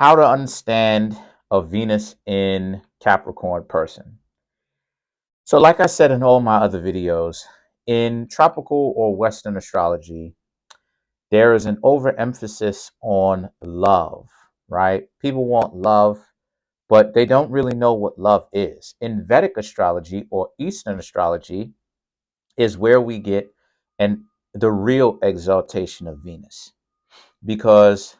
How to understand a Venus in Capricorn person. So like I said in all my other videos, in tropical or Western astrology, there is an overemphasis on love, right? People want love, but they don't really know what love is. In Vedic astrology or Eastern astrology is where we get the real exaltation of Venus, because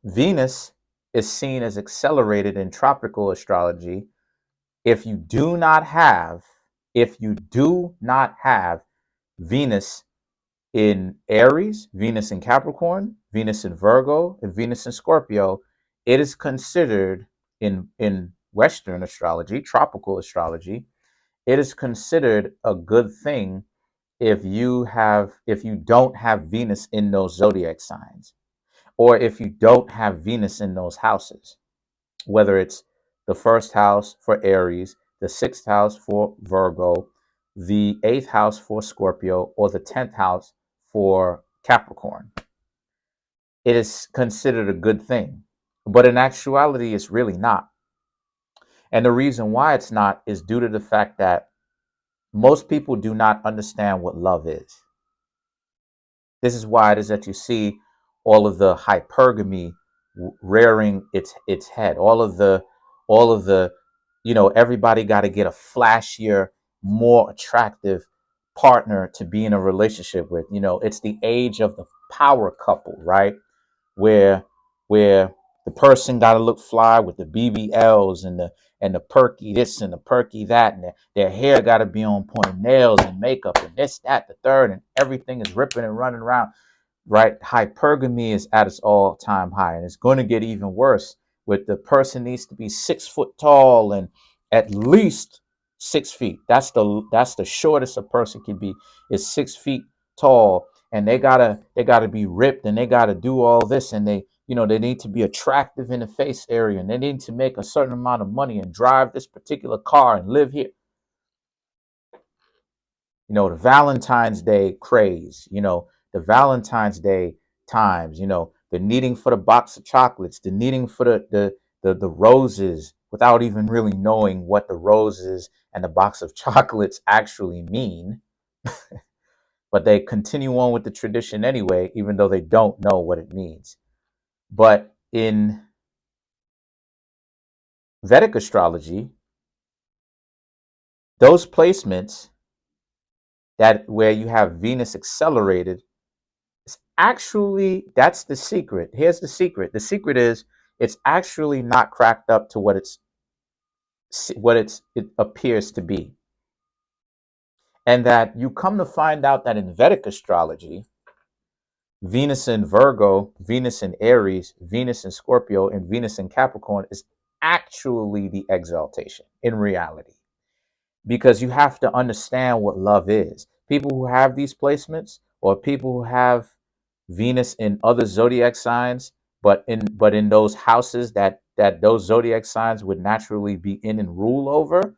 Venus is seen as accelerated in tropical astrology if you do not have Venus in Aries, Venus in Capricorn, Venus in Virgo, and Venus in Scorpio. It is considered in Western astrology, tropical astrology, it is considered a good thing if you don't have Venus in those zodiac signs, or if you don't have Venus in those houses, whether it's the first house for Aries, the sixth house for Virgo, the eighth house for Scorpio, or the 10th house for Capricorn. It is considered a good thing, but in actuality, it's really not. And the reason why it's not is due to the fact that most people do not understand what love is. This is why it is that you see all of the hypergamy rearing its head. All of the everybody got to get a flashier, more attractive partner to be in a relationship with. It's the age of the power couple, right? Where where the person got to look fly with the BBLs and the perky this and the perky that, and their hair got to be on point, nails and makeup and this, that, the third, and everything is ripping and running around, right? Hypergamy is at its all-time high, and it's going to get even worse. With the person needs to be 6 foot tall and at least 6 feet. That's the shortest a person can be, is 6 feet tall, and they gotta be ripped, and they gotta do all this, and they need to be attractive in the face area, and they need to make a certain amount of money and drive this particular car and live here. The Valentine's Day craze, the Valentine's Day times, the needing for the box of chocolates, the needing for the roses without even really knowing what the roses and the box of chocolates actually mean. But they continue on with the tradition anyway, even though they don't know what it means. But in Vedic astrology, those placements that where you have Venus accelerated, actually, that's the secret. Here's the secret. The secret is it's actually not cracked up to it appears to be. And that you come to find out that in Vedic astrology, Venus in Virgo, Venus in Aries, Venus in Scorpio, and Venus in Capricorn is actually the exaltation in reality. Because you have to understand what love is. People who have these placements, or people who have Venus in other zodiac signs, but in those houses that those zodiac signs would naturally be in and rule over,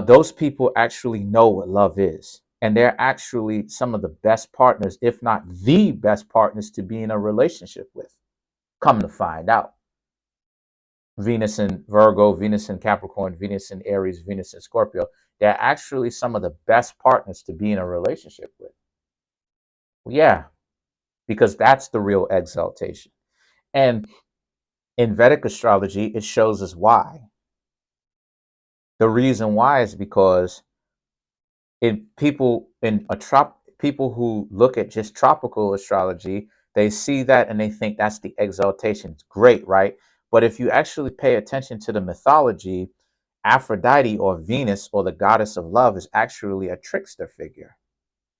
those people actually know what love is, and they're actually some of the best partners, if not the best partners, to be in a relationship with. Come to find out, Venus in Virgo, Venus in Capricorn, Venus in Aries, Venus in Scorpio, they're actually some of the best partners to be in a relationship with. Well, yeah, because that's the real exaltation. And in Vedic astrology, it shows us why. The reason why is because people who look at just tropical astrology, they see that and they think that's the exaltation. It's great, right? But if you actually pay attention to the mythology, Aphrodite, or Venus, or the goddess of love, is actually a trickster figure.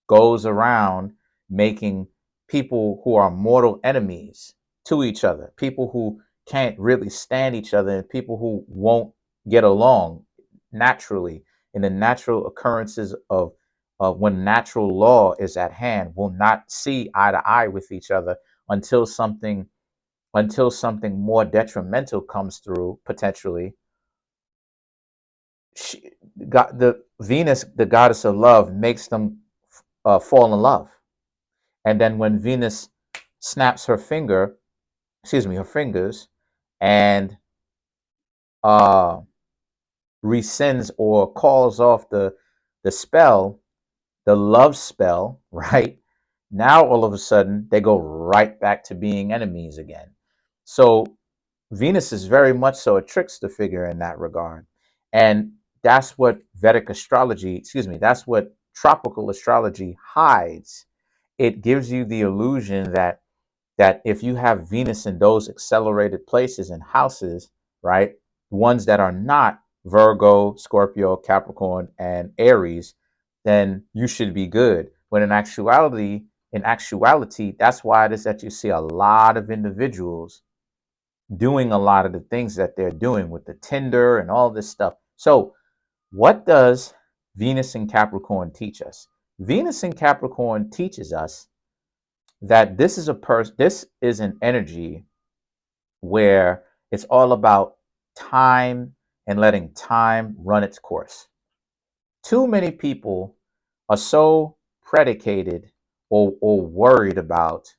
Goes around making people who are mortal enemies to each other, people who can't really stand each other, and people who won't get along naturally in the natural occurrences of when natural law is at hand, will not see eye to eye with each other until something more detrimental comes through, potentially. The Venus, the goddess of love, makes them fall in love. And then when Venus snaps her her fingers, and uh rescinds or calls off the spell, the love spell, right? Now all of a sudden they go right back to being enemies again. So Venus is very much so a trickster figure in that regard. And that's what Vedic astrology, that's what tropical astrology hides. It gives you the illusion that if you have Venus in those accelerated places and houses, right, ones that are not Virgo, Scorpio, Capricorn, and Aries, then you should be good. When in actuality, that's why it is that you see a lot of individuals doing a lot of the things that they're doing with the Tinder and all this stuff. So, what does Venus in Capricorn teach us? Venus in Capricorn teaches us that this is an energy where it's all about time and letting time run its course. Too many people are so predicated or worried about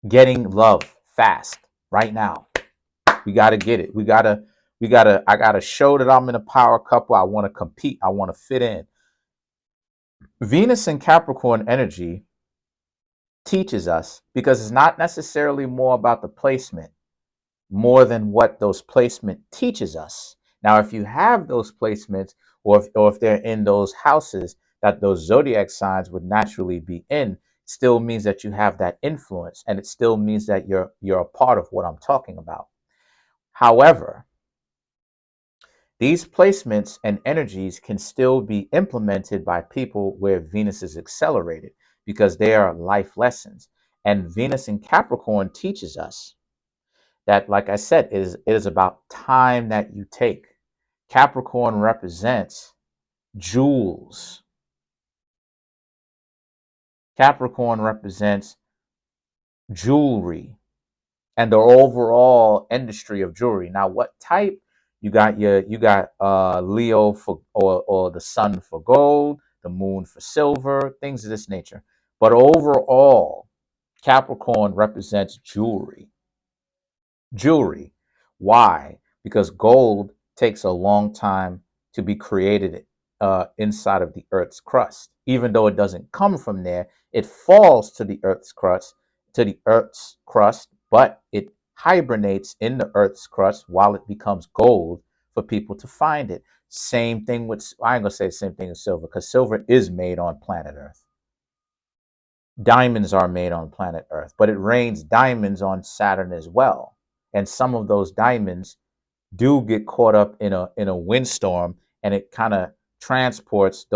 getting love fast right now. We got to get it. I got to show that I'm in a power couple. I want to compete. I want to fit in. Venus and Capricorn energy teaches us, because it's not necessarily more about the placement more than what those placement teaches us. Now, if you have those placements, or if they're in those houses that those zodiac signs would naturally be in, still means that you have that influence, and it still means that you're a part of what I'm talking about. However, these placements and energies can still be implemented by people where Venus is accelerated, because they are life lessons. And Venus in Capricorn teaches us that, like I said, it is about time that you take. Capricorn represents jewels. Capricorn represents jewelry and the overall industry of jewelry. Now, what type? You got Leo for, or the sun for gold, the moon for silver, things of this nature. But overall, Capricorn represents jewelry. Jewelry. Why? Because gold takes a long time to be created inside of the Earth's crust. Even though it doesn't come from there, it falls to the Earth's crust, but it hibernates in the Earth's crust while it becomes gold for people to find it. Same thing with, I ain't gonna say the same thing with silver, because silver is made on planet Earth. Diamonds are made on planet Earth, but it rains diamonds on Saturn as well. And some of those diamonds do get caught up in a windstorm, and it kind of transports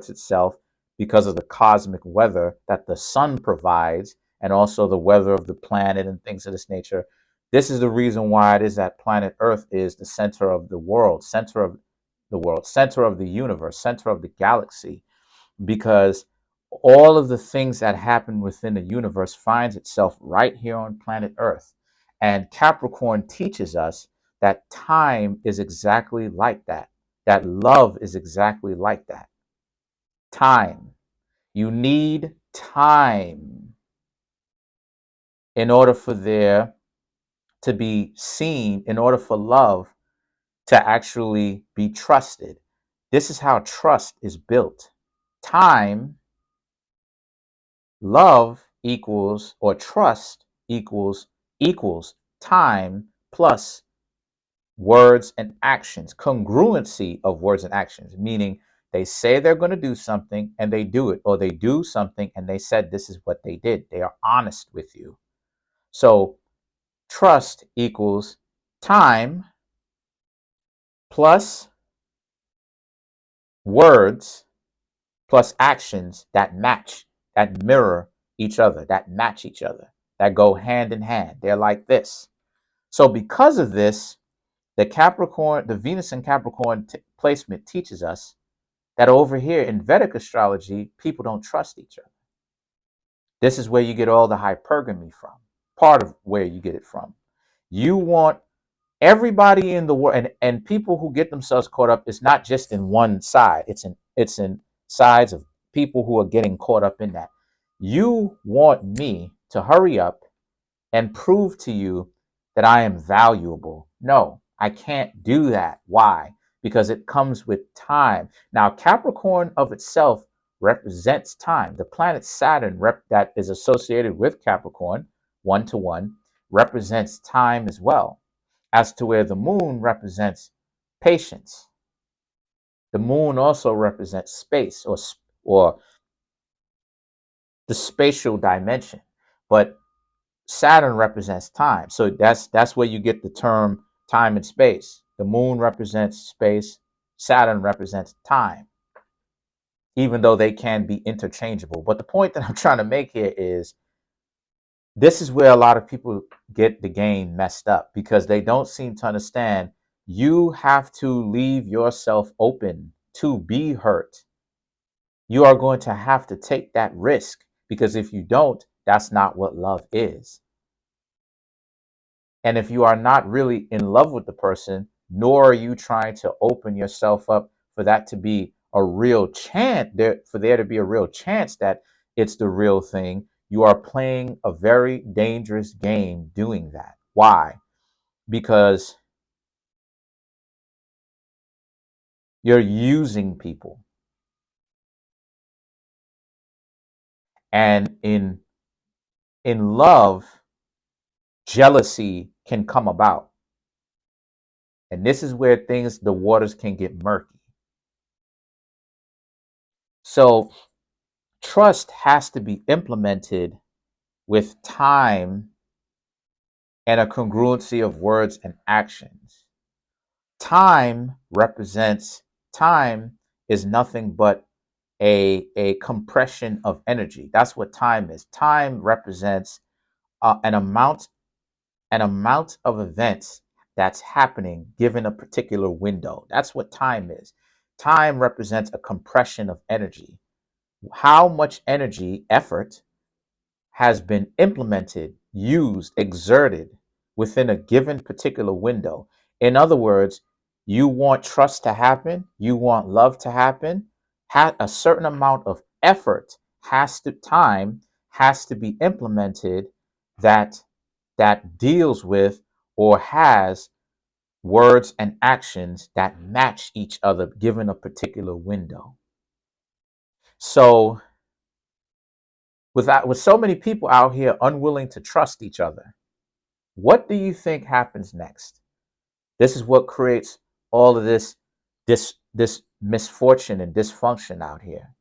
itself because of the cosmic weather that the sun provides, and also the weather of the planet and things of this nature. This is the reason why it is that planet Earth is the center of the world, center of the universe, center of the galaxy, because all of the things that happen within the universe finds itself right here on planet Earth. And Capricorn teaches us that time is exactly like that, that love is exactly like that. Time. You need time in order for there to be seen, in order for love to actually be trusted. This is how trust is built. Time, love equals, or trust equals time plus words and actions, congruency of words and actions, meaning they say they're going to do something and they do it, or they do something and they said this is what they did. They are honest with you. So trust equals time plus words plus actions that match, that mirror each other, that match each other, that go hand in hand. They're like this. So because of this, the Venus and Capricorn placement teaches us that over here in Vedic astrology, people don't trust each other. This is where you get all the hypergamy from, part of where you get it from. You want everybody in the world, and people who get themselves caught up, it's not just in one side, it's in sides of people who are getting caught up in that. You want me to hurry up and prove to you that I am valuable. No, I can't do that. Why? Because it comes with time. Now, Capricorn of itself represents time. The planet Saturn that is associated with Capricorn, 1 to 1, represents time as well, as to where the moon represents patience. The moon also represents space or the spatial dimension. But Saturn represents time. So that's where you get the term time and space. The moon represents space, Saturn represents time, even though they can be interchangeable. But the point that I'm trying to make here is this is where a lot of people get the game messed up because they don't seem to understand you have to leave yourself open to be hurt. You are going to have to take that risk because if you don't, that's not what love is. And if you are not really in love with the person, nor are you trying to open yourself up for that to be a real chance, for there to be a real chance that it's the real thing, you are playing a very dangerous game doing that. Why? Because you're using people. And in love, jealousy can come about. And this is where the waters can get murky. So trust has to be implemented with time and a congruency of words and actions. Time is nothing but a compression of energy. That's what time is. Time represents an amount of events that's happening given a particular window. That's what time is. Time represents a compression of energy. How much energy, effort, has been implemented, used, exerted within a given particular window. In other words, you want trust to happen, you want love to happen, a certain amount of effort time has to be implemented that deals with or has words and actions that match each other given a particular window. So with so many people out here unwilling to trust each other, what do you think happens next? This is what creates all of this misfortune and dysfunction out here.